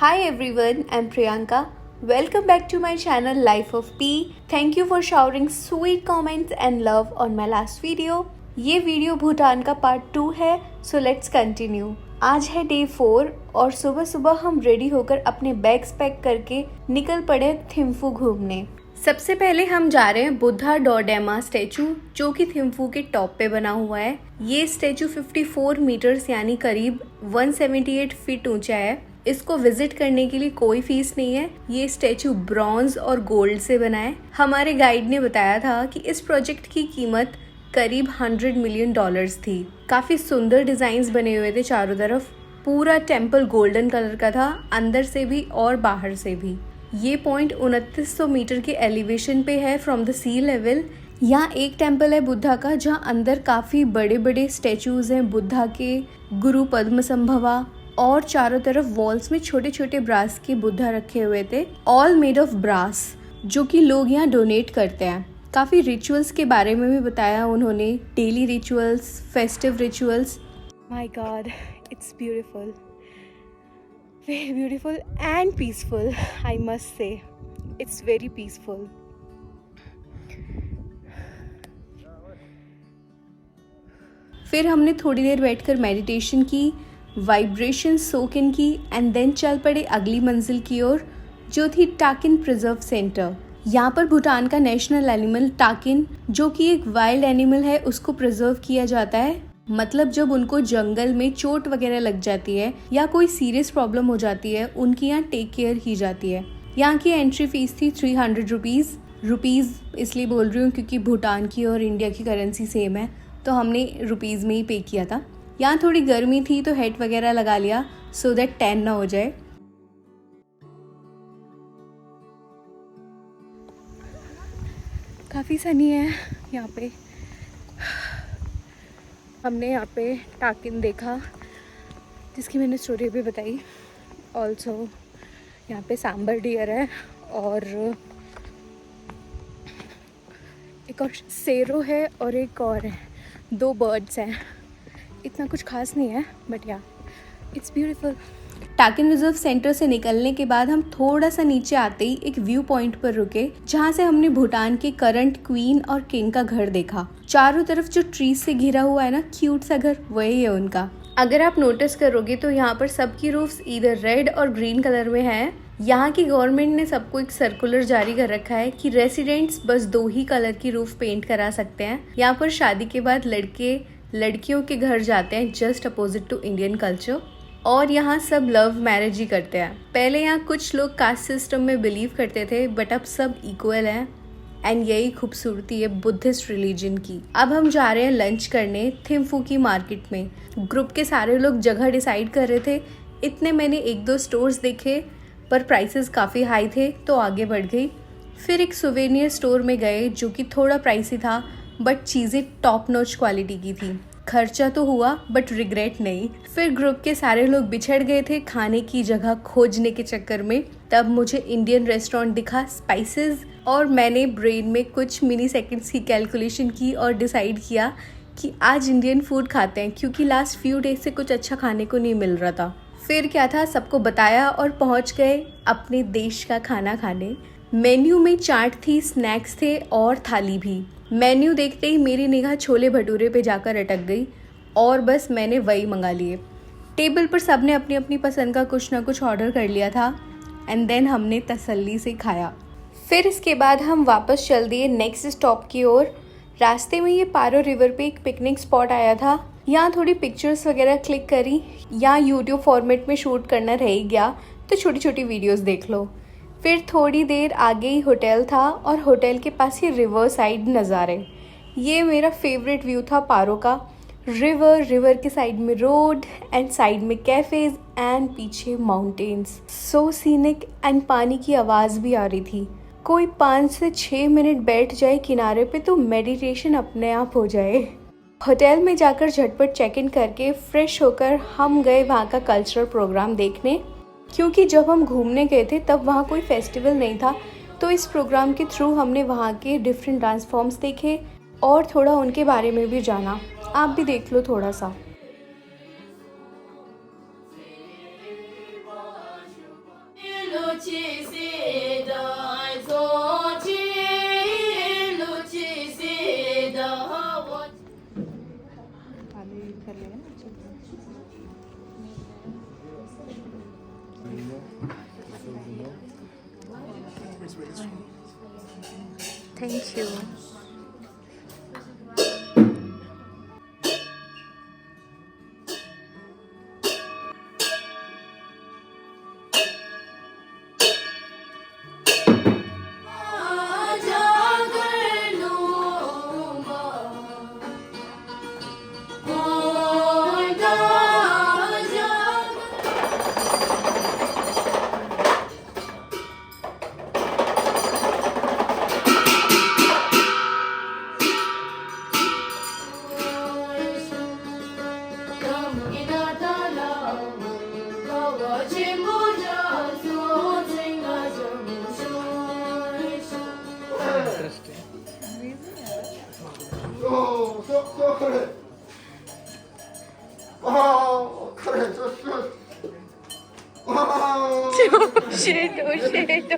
Hi everyone, I'm Priyanka. Welcome back to my channel Life of P. Thank you for showering sweet comments and love on my last video. ये video Bhutan का part 2 है, so let's continue. आज है day 4 और सुबह सुबह हम ready होकर अपने बैग्स पैक करके निकल पड़े थिम्फू घूमने। सबसे पहले हम जा रहे हैं बुद्धा डोरडेमा स्टैचू, जो कि थिम्फू के टॉप पे बना हुआ है। ये स्टैचू 54 मीटर्स यानी करीब 178 फीट ऊंचा है। इसको विजिट करने के लिए कोई फीस नहीं है। ये स्टैचू ब्रॉन्ज और गोल्ड से बना है। हमारे गाइड ने बताया था कि इस प्रोजेक्ट की कीमत करीब $100 मिलियन थी। काफी सुंदर डिजाइन्स बने हुए थे चारों तरफ। पूरा टेम्पल गोल्डन कलर का था, अंदर से भी और बाहर से भी। ये पॉइंट 2900 मीटर के एलिवेशन पे है फ्रॉम द सी लेवल। यहाँ एक टेम्पल है बुद्धा का, जहाँ अंदर काफी बड़े बड़े स्टैचूज हैं बुद्धा के, गुरु पद्म संभवा, और चारों तरफ वॉल्स में छोटे छोटे ब्रास के बुद्धा रखे हुए थे, ऑल मेड ऑफ ब्रास, जो कि लोग यहाँ डोनेट करते हैं। काफ़ी रिचुअल्स के बारे में भी बताया उन्होंने, daily rituals, festive rituals. My God, it's beautiful, very beautiful and peaceful, I must say it's very peaceful. फिर हमने थोड़ी देर बैठकर मेडिटेशन की, वाइब्रेशन सोक इन की एंड देन चल पड़े अगली मंजिल की ओर, जो थी टाकिन प्रिजर्व सेंटर। यहाँ पर भूटान का नेशनल एनिमल टाकिन, जो कि एक वाइल्ड एनिमल है, उसको प्रिजर्व किया जाता है। मतलब जब उनको जंगल में चोट वगैरह लग जाती है या कोई सीरियस प्रॉब्लम हो जाती है, उनकी यहाँ टेक केयर की जाती है। यहाँ की एंट्री फीस थी 300 रुपीज़ इसलिए बोल रही हूँ क्योंकि भूटान की और इंडिया की करेंसी सेम है, तो हमने रुपीज़ में ही पे किया था। यहाँ थोड़ी गर्मी थी तो हेट वगैरह लगा लिया सो दैट टैन ना हो जाए। काफ़ी सनी है यहाँ पे। हमने यहाँ पे टाकिन देखा, जिसकी मैंने स्टोरी भी बताई। ऑल्सो यहाँ पे सांबर डियर है और एक और सेरो है और एक और है, 2 बर्ड्स हैं। इतना कुछ खास नहीं है बट या इट्स ब्यूटीफुल। टाकिन रिजर्व सेंटर से निकलने के बाद हम थोड़ा सा नीचे आते ही एक व्यू पॉइंट पर रुके, जहाँ से हमने भूटान के करंट क्वीन और किंग का घर देखा। चारों तरफ जो ट्रीज से घिरा हुआ है ना, क्यूट सा घर, वही है उनका। अगर आप नोटिस करोगे तो यहाँ पर सबकी रूफ्स इधर रेड और ग्रीन कलर में है। यहाँ की गवर्नमेंट ने सबको एक सर्कुलर जारी कर रखा है कि रेसिडेंट्स बस 2 ही कलर की रूफ पेंट करा सकते हैं। यहाँ पर शादी के बाद लड़के लड़कियों के घर जाते हैं, just opposite to Indian culture. और यहाँ सब लव मैरिज ही करते हैं। पहले यहाँ कुछ लोग कास्ट सिस्टम में बिलीव करते थे, बट अब सब इक्वल हैं। एंड यही खूबसूरती है बुद्धिस्ट रिलीजन की। अब हम जा रहे हैं लंच करने थिम्फू की मार्केट में। ग्रुप के सारे लोग जगह डिसाइड कर रहे थे। इतने मैंने 1-2 स्टोर्स देखे, पर प्राइसेस काफ़ी हाई थे तो आगे बढ़ गई। फिर एक सुवेनियर स्टोर में गए, जो कि थोड़ा प्राइसी था, बट चीज़ें टॉप नॉच क्वालिटी की थी। खर्चा तो हुआ बट रिग्रेट नहीं। फिर ग्रुप के सारे लोग बिछड़ गए थे खाने की जगह खोजने के चक्कर में। तब मुझे इंडियन रेस्टोरेंट दिखा, स्पाइसेस, और मैंने ब्रेन में कुछ मिनी सेकंड्स की कैलकुलेशन की और डिसाइड किया कि आज इंडियन फूड खाते हैं, क्योंकि लास्ट फ्यू डेज से कुछ अच्छा खाने को नहीं मिल रहा था। फिर क्या था, सबको बताया और पहुंच गए अपने देश का खाना खाने। मेन्यू में चाट थी, स्नैक्स थे और थाली भी। मेन्यू देखते ही मेरी निगाह छोले भटूरे पे जाकर अटक गई और बस मैंने वही मंगा लिए। टेबल पर सबने अपनी अपनी पसंद का कुछ ना कुछ ऑर्डर कर लिया था एंड देन हमने तसल्ली से खाया। फिर इसके बाद हम वापस चल दिए नेक्स्ट स्टॉप की ओर। रास्ते में ये पारो रिवर पे एक पिकनिक स्पॉट आया था। यहाँ थोड़ी पिक्चर्स वगैरह क्लिक करी। यहाँ यूट्यूब फॉर्मेट में शूट करना रह ही गया, तो छोटी छोटी वीडियोस देख लो। फिर थोड़ी देर आगे ही होटल था और होटल के पास ही रिवर साइड नज़ारे। ये मेरा फेवरेट व्यू था पारो का। रिवर के साइड में रोड एंड साइड में कैफेज एंड पीछे माउंटेन्स, सो सीनिक एंड पानी की आवाज़ भी आ रही थी। कोई 5 से 6 मिनट बैठ जाए किनारे पे तो मेडिटेशन अपने आप हो जाए। होटल में जाकर झटपट चेक इन करके फ्रेश होकर हम गए वहाँ का कल्चरल प्रोग्राम देखने, क्योंकि जब हम घूमने गए थे तब वहाँ कोई फेस्टिवल नहीं था। तो इस प्रोग्राम के थ्रू हमने वहाँ के डिफरेंट डांस फॉर्म्स देखे और थोड़ा उनके बारे में भी जाना। आप भी देख लो थोड़ा सा। Thank you. Shit, oh shit,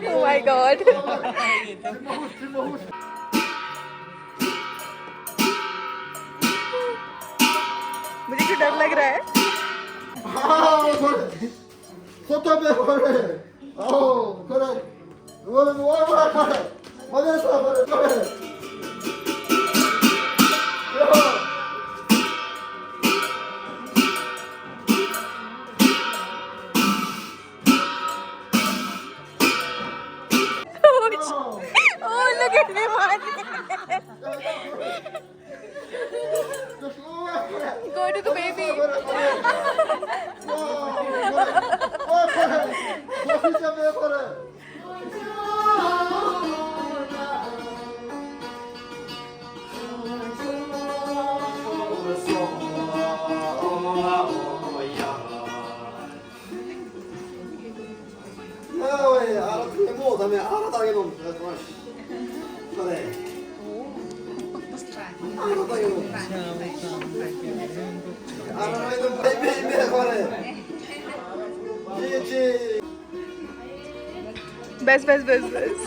oh my god. मुझे क्यों डर लग रहा है? Oh, look at me, man. Go to the baby. बस बस बस बस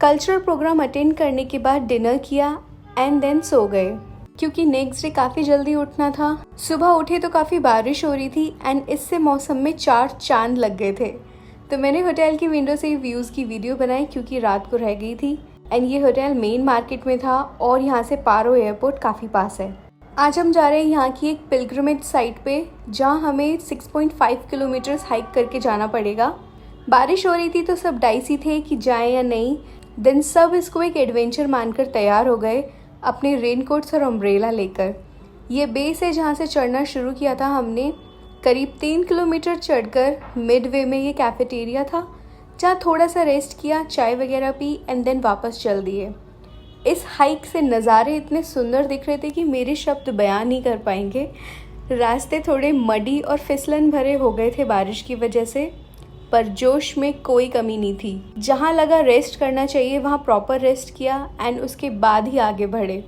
कल्चरल प्रोग्राम अटेंड करने के बाद डिनर किया एंड देन सो गए क्योंकि नेक्स्ट डे काफ़ी जल्दी उठना था। सुबह उठे तो काफ़ी बारिश हो रही थी एंड इससे मौसम में 4 चांद लग गए थे। तो मैंने होटल की विंडो से व्यूज़ की वीडियो बनाई क्योंकि रात को रह गई थी एंड ये होटल मेन मार्केट में था और यहाँ से पारो एयरपोर्ट काफ़ी पास है। आज हम जा रहे हैं यहाँ की एक पिलग्रिमेज साइट पे जहाँ हमें 6.5 किलोमीटर्स हाइक करके जाना पड़ेगा। बारिश हो रही थी तो सब डाइसी थे कि जाएं या नहीं। देन सब इसको एक एडवेंचर मानकर तैयार हो गए अपने रेनकोट्स और अम्ब्रेला लेकर। ये बेस है जहाँ से चढ़ना शुरू किया था हमने। करीब 3 किलोमीटर चढ़कर मिडवे में ये कैफेटेरिया था जहाँ थोड़ा सा रेस्ट किया, चाय वगैरह पी एंड देन वापस चल दिए। इस हाइक से नज़ारे इतने सुंदर दिख रहे थे कि मेरे शब्द बयान नहीं कर पाएंगे। रास्ते थोड़े मडी और फिसलन भरे हो गए थे बारिश की वजह से, पर जोश में कोई कमी नहीं थी। जहाँ लगा रेस्ट करना चाहिए वहाँ प्रॉपर रेस्ट किया एंड उसके बाद ही आगे बढ़े।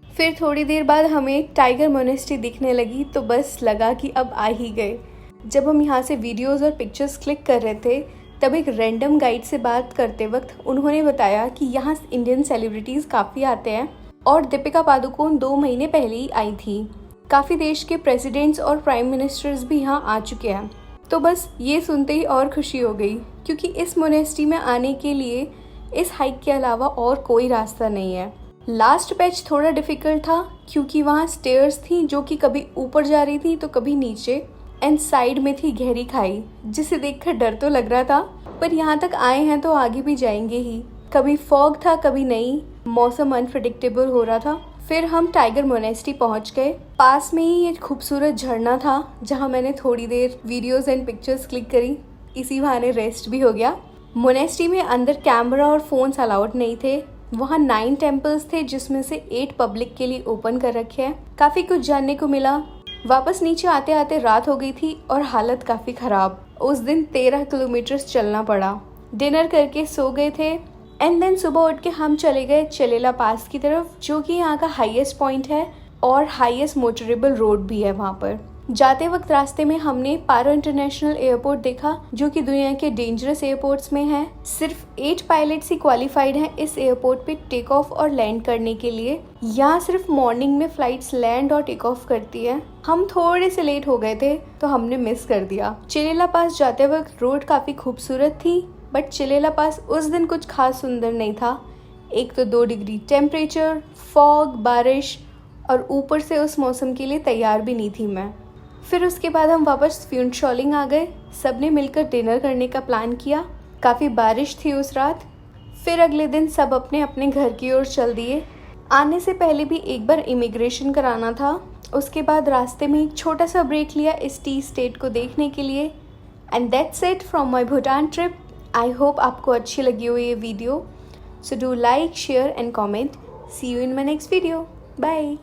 फिर थोड़ी देर बाद हमें टाइगर मोनेस्ट्री दिखने लगी तो बस लगा कि अब आ ही गए। जब हम यहाँ से वीडियोज़ और पिक्चर्स क्लिक कर रहे थे तब एक रैंडम गाइड से बात करते वक्त उन्होंने बताया कि यहाँ इंडियन सेलिब्रिटीज़ काफ़ी आते हैं और दीपिका पादुकोण 2 महीने पहले ही आई थी। काफ़ी देश के प्रेसिडेंट्स और प्राइम मिनिस्टर्स भी यहाँ आ चुके हैं। तो बस ये सुनते ही और खुशी हो गई क्योंकि इस मोनेस्ट्री में आने के लिए इस हाइक के अलावा और कोई रास्ता नहीं है। लास्ट पैच थोड़ा डिफ़िकल्ट था क्योंकि वहाँ स्टेयर्स थी जो कि कभी ऊपर जा रही थी तो कभी नीचे। एंड साइड में थी गहरी खाई, जिसे देखकर डर तो लग रहा था, पर यहाँ तक आए हैं तो आगे भी जाएंगे ही। कभी फॉग था कभी नहीं, मौसम अनप्रेडिक्टेबल हो रहा था। फिर हम टाइगर मोनेस्ट्री पहुंच गए। पास में ही एक खूबसूरत झरना था जहां मैंने थोड़ी देर वीडियोस एंड पिक्चर्स क्लिक करी, इसी बहाने रेस्ट भी हो गया। मोनेस्ट्री में अंदर कैमरा और फोन्स अलाउड नहीं थे। वहाँ 9 टेम्पल्स थे जिसमें से 8 पब्लिक के लिए ओपन कर रखे हैं। काफ़ी कुछ जानने को मिला। वापस नीचे आते आते रात हो गई थी और हालत काफ़ी ख़राब। उस दिन 13 किलोमीटर चलना पड़ा। डिनर करके सो गए थे एंड देन सुबह उठ के हम चले गए चलेला पास की तरफ, जो कि यहाँ का हाईएस्ट पॉइंट है और हाईएस्ट मोटरेबल रोड भी है वहाँ पर। जाते वक्त रास्ते में हमने पारो इंटरनेशनल एयरपोर्ट देखा, जो कि दुनिया के डेंजरस एयरपोर्ट्स में है। सिर्फ 8 पायलट्स ही क्वालिफाइड हैं इस एयरपोर्ट पे टेक ऑफ और लैंड करने के लिए। यहाँ सिर्फ मॉर्निंग में फ्लाइट्स लैंड और टेक ऑफ करती है। हम थोड़े से लेट हो गए थे तो हमने मिस कर दिया। चिलेला पास जाते वक्त रोड काफ़ी खूबसूरत थी, बट चिलेला पास उस दिन कुछ खास सुंदर नहीं था। एक तो 2 डिग्री टेम्परेचर, फॉग, बारिश, और ऊपर से उस मौसम के लिए तैयार भी नहीं थी मैं। फिर उसके बाद हम वापस फ्यूनशॉलिंग आ गए। सबने मिलकर डिनर करने का प्लान किया। काफ़ी बारिश थी उस रात। फिर अगले दिन सब अपने अपने घर की ओर चल दिए। आने से पहले भी एक बार इमिग्रेशन कराना था। उसके बाद रास्ते में एक छोटा सा ब्रेक लिया इस टी स्टेट को देखने के लिए। And that's it from my Bhutan trip. I hope आपको अच्छी लगी हो ये video. So do like, share and comment. See you in my next video. Bye.